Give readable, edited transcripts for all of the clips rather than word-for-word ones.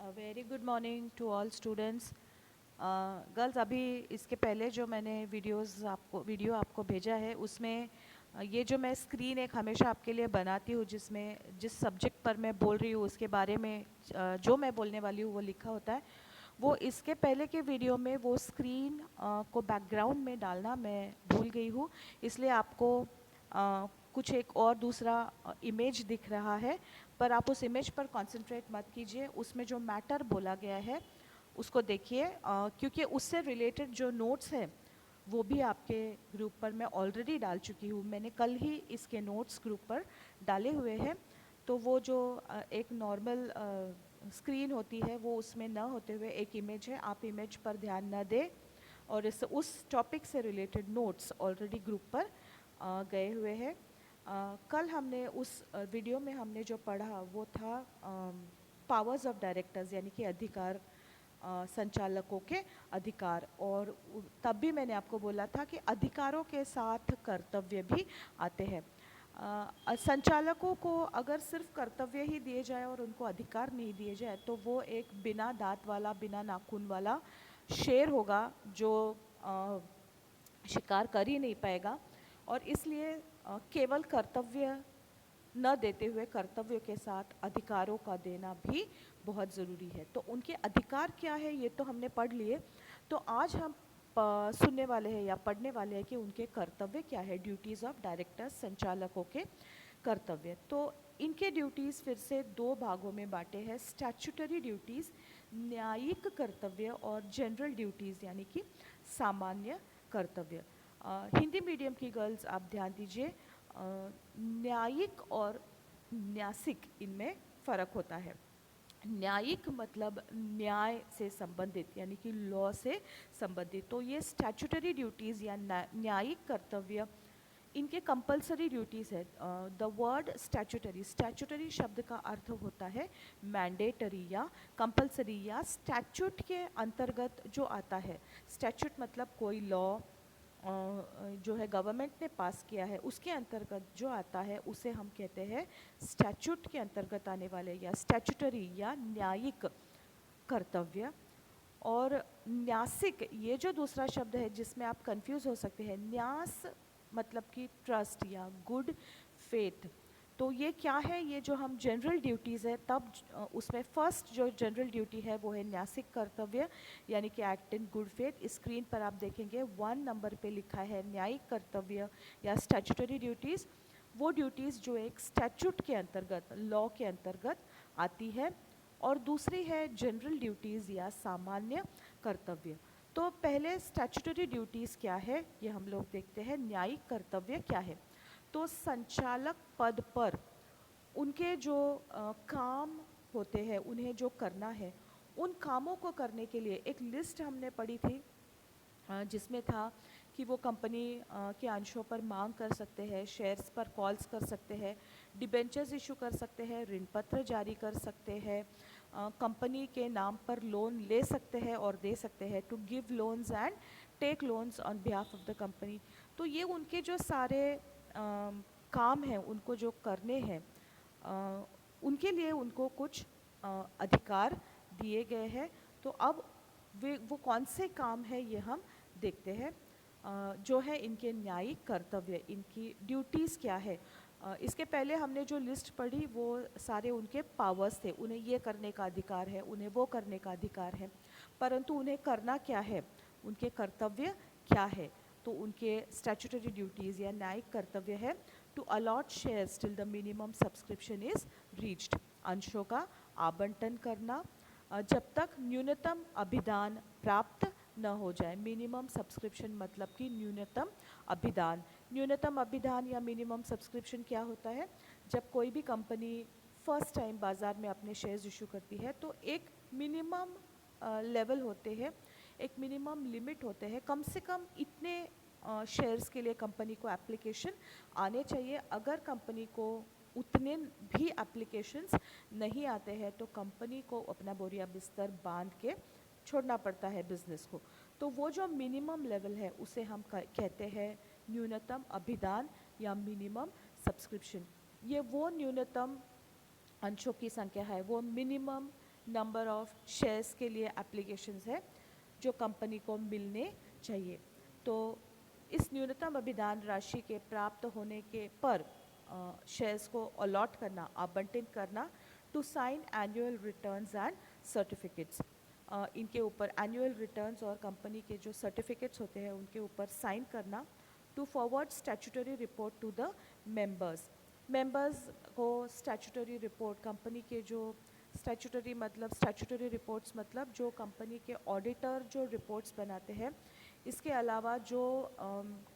Very good morning to all students. Girls, अभी इसके पहले जो मैंने वीडियो आपको भेजा है उसमें ये जो मैं स्क्रीन एक हमेशा आपके लिए बनाती हूँ जिसमें जिस सब्जेक्ट पर मैं बोल रही हूँ उसके बारे में जो मैं बोलने वाली हूँ वो लिखा होता है। वो इसके पहले के वीडियो में वो स्क्रीन को बैकग्राउंड में डालना मैं भूल गई हूँ, इसलिए आपको कुछ एक और दूसरा इमेज दिख रहा है। पर आप उस इमेज पर कंसंट्रेट मत कीजिए, उसमें जो मैटर बोला गया है उसको देखिए, क्योंकि उससे रिलेटेड जो नोट्स हैं वो भी आपके ग्रुप पर मैं ऑलरेडी डाल चुकी हूँ। मैंने कल ही इसके नोट्स ग्रुप पर डाले हुए हैं। तो वो जो एक नॉर्मल स्क्रीन होती है वो उसमें न होते हुए एक इमेज है, आप इमेज पर ध्यान न दें। और इस उस टॉपिक से रिलेटेड नोट्स ऑलरेडी ग्रुप पर गए हुए हैं। कल हमने उस वीडियो में हमने जो पढ़ा वो था पावर्स ऑफ डायरेक्टर्स, यानी कि अधिकार, संचालकों के अधिकार। और तब भी मैंने आपको बोला था कि अधिकारों के साथ कर्तव्य भी आते हैं। संचालकों को अगर सिर्फ कर्तव्य ही दिए जाए और उनको अधिकार नहीं दिए जाए तो वो एक बिना दांत वाला, बिना नाखून वाला शेर होगा जो शिकार कर ही नहीं पाएगा। और इसलिए केवल कर्तव्य न देते हुए कर्तव्यों के साथ अधिकारों का देना भी बहुत ज़रूरी है। तो उनके अधिकार क्या है ये तो हमने पढ़ लिए। तो आज हम सुनने वाले हैं या पढ़ने वाले हैं कि उनके कर्तव्य क्या है, ड्यूटीज़ ऑफ डायरेक्टर्स, संचालकों के कर्तव्य। तो इनके ड्यूटीज़ फिर से दो भागों में बांटे हैं: स्टैट्यूटरी ड्यूटीज़, न्यायिक कर्तव्य, और जनरल ड्यूटीज़ यानी कि सामान्य कर्तव्य। हिंदी मीडियम की गर्ल्स आप ध्यान दीजिए, न्यायिक और न्यासिक इनमें फ़र्क होता है। न्यायिक मतलब न्याय से संबंधित, यानी कि लॉ से संबंधित। तो ये स्टैट्यूटरी ड्यूटीज़ या न्यायिक कर्तव्य इनके कंपलसरी ड्यूटीज़ है। द वर्ड स्टैट्यूटरी, स्टैट्यूटरी शब्द का अर्थ होता है मैंडेटरी या कंपलसरी या स्टैट्यूट के अंतर्गत जो आता है। स्टैट्यूट मतलब कोई लॉ जो है गवर्नमेंट ने पास किया है उसके अंतर्गत जो आता है उसे हम कहते हैं स्टैट्यूट के अंतर्गत आने वाले या स्टैट्यूटरी या न्यायिक कर्तव्य। और न्यासिक ये जो दूसरा शब्द है जिसमें आप कंफ्यूज हो सकते हैं, न्यास मतलब कि ट्रस्ट या गुड फेथ। तो ये क्या है, ये जो हम जनरल ड्यूटीज़ है तब उसमें फर्स्ट जो जनरल ड्यूटी है वो है न्यासिक कर्तव्य, यानी कि act in good faith. Screen पर आप देखेंगे 1 नंबर पे लिखा है न्यायिक कर्तव्य या स्टैट्यूटरी ड्यूटीज़। वो ड्यूटीज़ जो एक स्टैट्यूट के अंतर्गत, लॉ के अंतर्गत आती है। और दूसरी है जनरल ड्यूटीज़ या सामान्य कर्तव्य। तो पहले स्टैट्यूटरी ड्यूटीज़ क्या है ये हम लोग देखते हैं, न्यायिक कर्तव्य क्या है। तो संचालक पद पर उनके जो काम होते हैं, उन्हें जो करना है, उन कामों को करने के लिए एक लिस्ट हमने पढ़ी थी जिसमें था कि वो कंपनी के अंशों पर मांग कर सकते हैं, शेयर्स पर कॉल्स कर सकते हैं, डिबेंचर्स इशू कर सकते हैं, ऋण पत्र जारी कर सकते हैं, कंपनी के नाम पर लोन ले सकते हैं और दे सकते हैं, to give loans and take loans on behalf of the company. तो ये उनके जो सारे काम हैं उनको जो करने हैं, उनके लिए उनको कुछ अधिकार दिए गए हैं। तो अब वो कौन से काम है ये हम देखते हैं। जो है इनके न्यायिक कर्तव्य, इनकी ड्यूटीज़ क्या है। इसके पहले हमने जो लिस्ट पढ़ी वो सारे उनके पावर्स थे, उन्हें ये करने का अधिकार है, उन्हें वो करने का अधिकार है, परंतु उन्हें करना क्या है, उनके कर्तव्य क्या है। तो उनके स्टैट्यूटरी ड्यूटीज़ या न्यायिक कर्तव्य है to allot shares till the minimum subscription is reached, अंशों का आवंटन करना जब तक न्यूनतम अभिदान प्राप्त न हो जाए। मिनिमम सब्सक्रिप्शन मतलब कि न्यूनतम अभिदान। न्यूनतम अभिदान या मिनिमम सब्सक्रिप्शन क्या होता है, जब कोई भी कंपनी फर्स्ट टाइम बाज़ार में अपने शेयर्स इशू करती है तो एक मिनिमम लेवल होते हैं, एक मिनिमम लिमिट होते हैं, कम से कम इतने शेयर्स के लिए कंपनी को एप्लीकेशन आने चाहिए। अगर कंपनी को उतने भी एप्लीकेशंस नहीं आते हैं तो कंपनी को अपना बोरिया बिस्तर बांध के छोड़ना पड़ता है बिजनेस को। तो वो जो मिनिमम लेवल है उसे हम कहते हैं न्यूनतम अभिदान या मिनिमम सब्सक्रिप्शन। ये वो न्यूनतम अंशों की संख्या है, वो मिनिमम नंबर ऑफ शेयर्स के लिए एप्लीकेशंस है जो कंपनी को मिलने चाहिए। तो इस न्यूनतम अभिदान राशि के प्राप्त होने के पर शेयर्स को अलॉट करना, आवंटित करना, to sign annual returns and certificates, इनके ऊपर एनुअल रिटर्न्स और कंपनी के जो सर्टिफिकेट्स होते हैं उनके ऊपर साइन करना, to forward statutory report to the members को स्टैट्यूटरी रिपोर्ट, कंपनी के जो स्टैट्यूटरी रिपोर्ट्स मतलब जो कंपनी के ऑडिटर जो रिपोर्ट्स बनाते हैं, इसके अलावा जो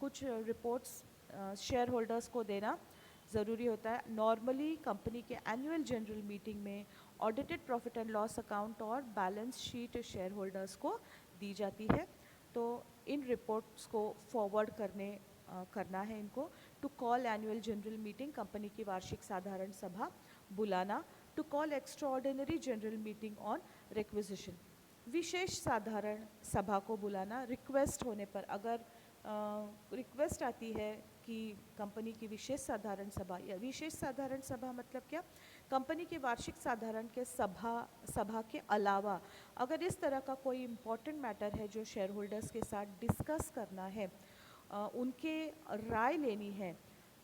कुछ रिपोर्ट्स शेयर होल्डर्स को देना ज़रूरी होता है। नॉर्मली कंपनी के एनुअल जनरल मीटिंग में audited profit and loss account और बैलेंस शीट शेयर होल्डर्स को दी जाती है। तो इन रिपोर्ट्स को फॉरवर्ड करना है इनको। To call annual general meeting, company की वार्षिक साधारण सभा बुलाना। To call extraordinary general meeting on requisition, विशेष साधारण सभा को बुलाना रिक्वेस्ट होने पर। अगर रिक्वेस्ट आती है कि कंपनी की विशेष साधारण सभा, या विशेष साधारण सभा मतलब क्या, कंपनी के वार्षिक साधारण के सभा के अलावा अगर इस तरह का कोई इम्पोर्टेंट मैटर है जो शेयर होल्डर्स के साथ डिस्कस करना है, उनके राय लेनी है,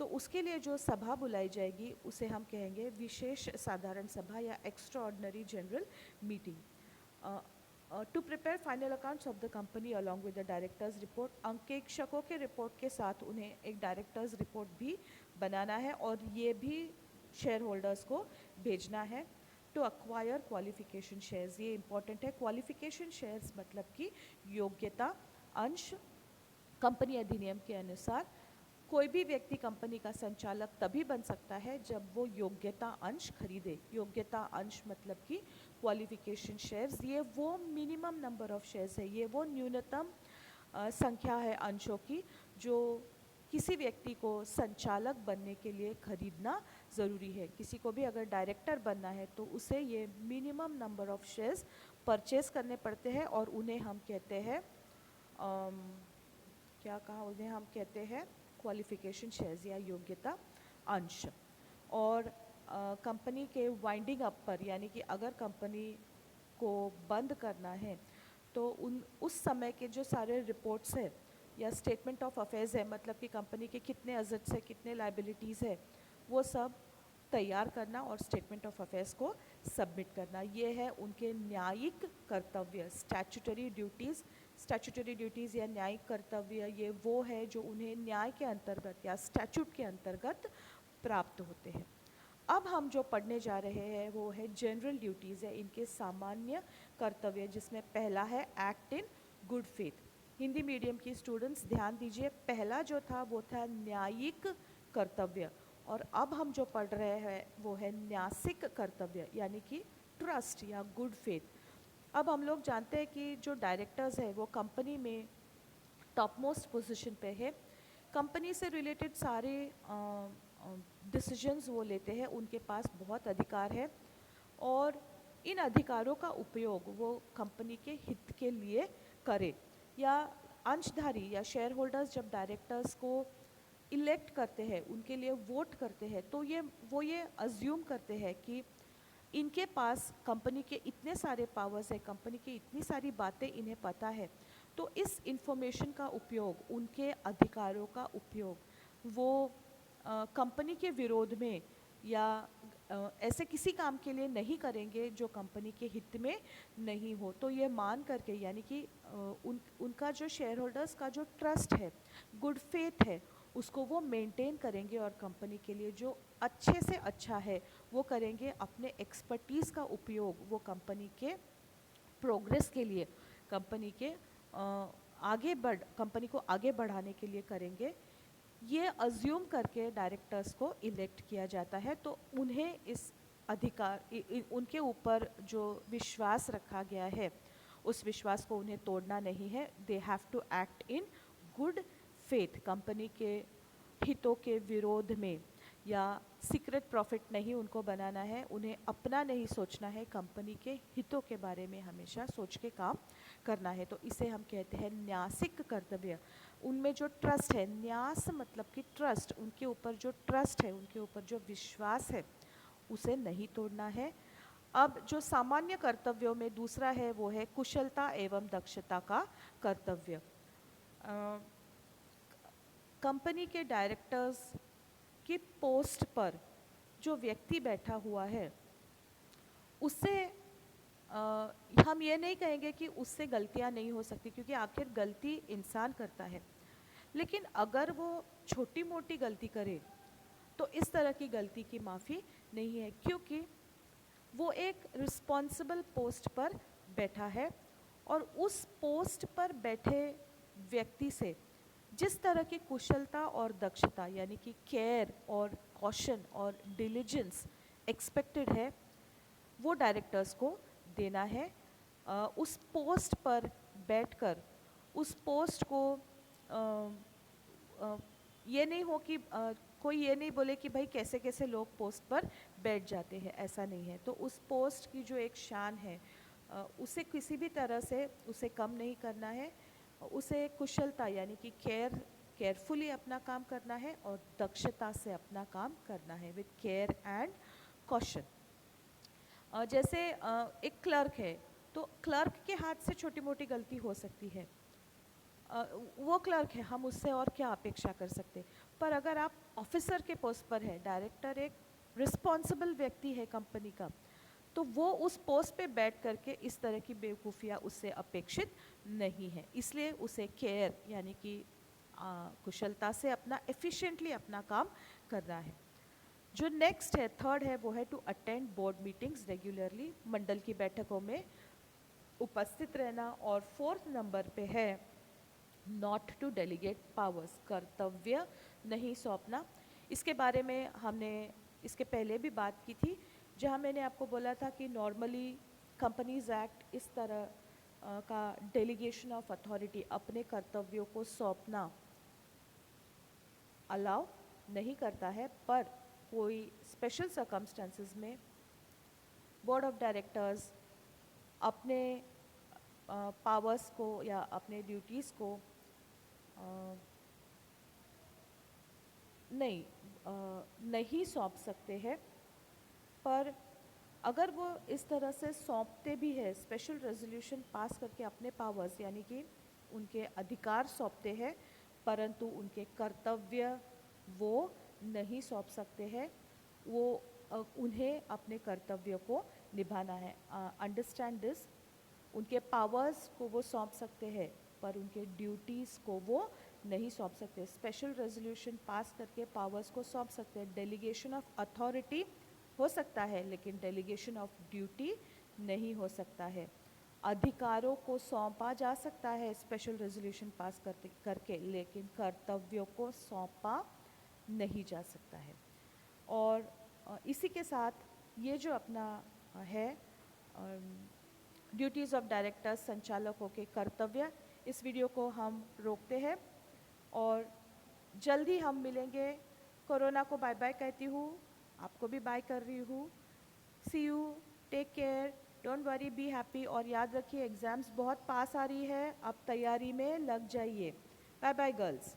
तो उसके लिए जो सभा बुलाई जाएगी उसे हम कहेंगे विशेष साधारण सभा या extraordinary general meeting. To prepare final accounts of the company along with the directors report, अंकेक्षकों के रिपोर्ट के साथ उन्हें एक डायरेक्टर्स रिपोर्ट भी बनाना है और ये भी शेयर होल्डर्स को भेजना है। टू अक्वायर क्वालिफिकेशन शेयर्स, ये इंपॉर्टेंट है। क्वालिफिकेशन शेयर्स मतलब कि योग्यता अंश। कंपनी अधिनियम के अनुसार कोई भी व्यक्ति कंपनी का संचालक तभी बन सकता है जब वो योग्यता अंश खरीदे। योग्यता अंश मतलब कि क्वालिफिकेशन शेयर्स, ये वो मिनिमम नंबर ऑफ शेयर्स है, ये वो न्यूनतम संख्या है अंशों की जो किसी व्यक्ति को संचालक बनने के लिए खरीदना ज़रूरी है। किसी को भी अगर डायरेक्टर बनना है तो उसे ये minimum number of shares purchase करने पड़ते हैं और उन्हें हम कहते हैं उन्हें हम कहते हैं क्वालिफिकेशन शेयर्स या योग्यता अंश। और कंपनी के वाइंडिंग अप पर, यानी कि अगर कंपनी को बंद करना है तो उस समय के जो सारे रिपोर्ट्स है या स्टेटमेंट ऑफ अफेयर्स है, मतलब कि कंपनी के कितने असेट्स है, कितने लायबिलिटीज़ है, वो सब तैयार करना और स्टेटमेंट ऑफ अफेयर्स को सबमिट करना। ये है उनके न्यायिक कर्तव्य, स्टैट्यूटरी ड्यूटीज़ या न्यायिक कर्तव्य। ये वो है जो उन्हें न्याय के अंतर्गत या स्टैट्यूट के अंतर्गत प्राप्त होते हैं। अब हम जो पढ़ने जा रहे हैं वो है जनरल ड्यूटीज़ है, इनके सामान्य कर्तव्य, जिसमें पहला है act in good faith. Hindi medium की स्टूडेंट्स ध्यान दीजिए, पहला जो था वो था न्यायिक कर्तव्य, और अब हम जो पढ़ रहे हैं वो है न्यासिक कर्तव्य, यानी कि ट्रस्ट या गुड फेथ। अब हम लोग जानते हैं कि जो डायरेक्टर्स है वो कंपनी में टॉप मोस्ट पोजिशन पे है, कंपनी से रिलेटेड सारे डिसीजंस वो लेते हैं, उनके पास बहुत अधिकार है और इन अधिकारों का उपयोग वो कंपनी के हित के लिए करे। या अंशधारी या शेयर होल्डर्स जब डायरेक्टर्स को इलेक्ट करते हैं, उनके लिए वोट करते हैं, तो वो ये अज्यूम करते हैं कि इनके पास कंपनी के इतने सारे पावर्स है, कंपनी की इतनी सारी बातें इन्हें पता है, तो इस इंफॉर्मेशन का उपयोग, उनके अधिकारों का उपयोग वो कंपनी के विरोध में या ऐसे किसी काम के लिए नहीं करेंगे जो कंपनी के हित में नहीं हो। तो ये मान करके, यानी कि उनका जो शेयर होल्डर्स का जो ट्रस्ट है, गुड फेथ है, उसको वो मेंटेन करेंगे और कंपनी के लिए जो अच्छे से अच्छा है वो करेंगे। अपने एक्सपर्टीज़ का उपयोग वो कंपनी के प्रोग्रेस के लिए, कंपनी को आगे बढ़ाने के लिए करेंगे। ये अज्यूम करके डायरेक्टर्स को इलेक्ट किया जाता है। तो उन्हें इस उनके ऊपर जो विश्वास रखा गया है उस विश्वास को उन्हें तोड़ना नहीं है। They have to act in good faith, company के हितों के विरोध में, या सीक्रेट प्रॉफिट नहीं उनको बनाना है, उन्हें अपना नहीं सोचना है, कंपनी के हितों के बारे में हमेशा सोच के काम करना है। तो इसे हम कहते हैं न्यासिक कर्तव्य। उनमें जो ट्रस्ट है, न्यास मतलब कि ट्रस्ट, उनके ऊपर जो ट्रस्ट है, उनके ऊपर जो विश्वास है उसे नहीं तोड़ना है। अब जो सामान्य कर्तव्यों में दूसरा है वो है कुशलता एवं दक्षता का कर्तव्य। कंपनी के डायरेक्टर्स की पोस्ट पर जो व्यक्ति बैठा हुआ है उससे हम ये नहीं कहेंगे कि उससे गलतियां नहीं हो सकती, क्योंकि आखिर गलती इंसान करता है, लेकिन अगर वो छोटी मोटी गलती करे तो इस तरह की गलती की माफ़ी नहीं है, क्योंकि वो एक रिस्पॉन्सिबल पोस्ट पर बैठा है और उस पोस्ट पर बैठे व्यक्ति से जिस तरह की कुशलता और दक्षता यानी कि केयर और कॉशन और डिलीजेंस एक्सपेक्टेड है वो डायरेक्टर्स को देना है। उस पोस्ट पर बैठकर उस पोस्ट को ये नहीं हो कि कोई ये नहीं बोले कि भाई कैसे कैसे लोग पोस्ट पर बैठ जाते हैं, ऐसा नहीं है। तो उस पोस्ट की जो एक शान है उसे किसी भी तरह से उसे कम नहीं करना है, उसे कुशलता यानी कि केयरफुली अपना काम करना है और दक्षता से अपना काम करना है विद केयर एंड कॉशन। जैसे एक क्लर्क है तो क्लर्क के हाथ से छोटी मोटी गलती हो सकती है, वो क्लर्क है, हम उससे और क्या अपेक्षा कर सकते। पर अगर आप ऑफिसर के पोस्ट पर है, डायरेक्टर एक रिस्पॉन्सिबल व्यक्ति है कंपनी का, तो वो उस पोस्ट पे बैठ करके इस तरह की बेवकूफ़ियाँ उससे अपेक्षित नहीं है, इसलिए उसे केयर यानी कि कुशलता से अपना एफिशिएंटली अपना काम करना है। जो नेक्स्ट है थर्ड है वो है to attend board meetings regularly, मंडल की बैठकों में उपस्थित रहना। और फोर्थ नंबर पे है नॉट टू डेलीगेट पावर्स, कर्तव्य नहीं सौंपना। इसके बारे में हमने इसके पहले भी बात की थी, जहां मैंने आपको बोला था कि नॉर्मली कंपनीज एक्ट इस तरह का डेलीगेशन ऑफ अथॉरिटी, अपने कर्तव्यों को सौंपना अलाउ नहीं करता है, पर कोई स्पेशल सर्कमस्टेंसेस में बोर्ड ऑफ डायरेक्टर्स अपने पावर्स को या अपने ड्यूटीज़ को नहीं सौंप सकते हैं। पर अगर वो इस तरह से सौंपते भी है, स्पेशल रेजोल्यूशन पास करके अपने पावर्स यानी कि उनके अधिकार सौंपते हैं, परंतु उनके कर्तव्य वो नहीं सौंप सकते हैं। वो उन्हें अपने कर्तव्यों को निभाना है। अंडरस्टैंड दिस, उनके पावर्स को वो सौंप सकते हैं पर उनके ड्यूटीज़ को वो नहीं सौंप सकते। स्पेशल रेजोल्यूशन पास करके पावर्स को सौंप सकते हैं, डेलीगेशन ऑफ अथॉरिटी हो सकता है, लेकिन डेलीगेशन ऑफ ड्यूटी नहीं हो सकता है। अधिकारों को सौंपा जा सकता है स्पेशल रेजोल्यूशन पास करके, लेकिन कर्तव्यों को सौंपा नहीं जा सकता है। और इसी के साथ ये जो अपना है ड्यूटीज़ ऑफ डायरेक्टर्स, संचालकों के कर्तव्य, इस वीडियो को हम रोकते हैं और जल्दी हम मिलेंगे। कोरोना को बाय बाय कहती हूँ, आपको भी बाय कर रही हूँ। See you, take care, don't worry, be happy. और याद रखिए एग्ज़ाम्स बहुत पास आ रही है, अब तैयारी में लग जाइए। Bye bye girls.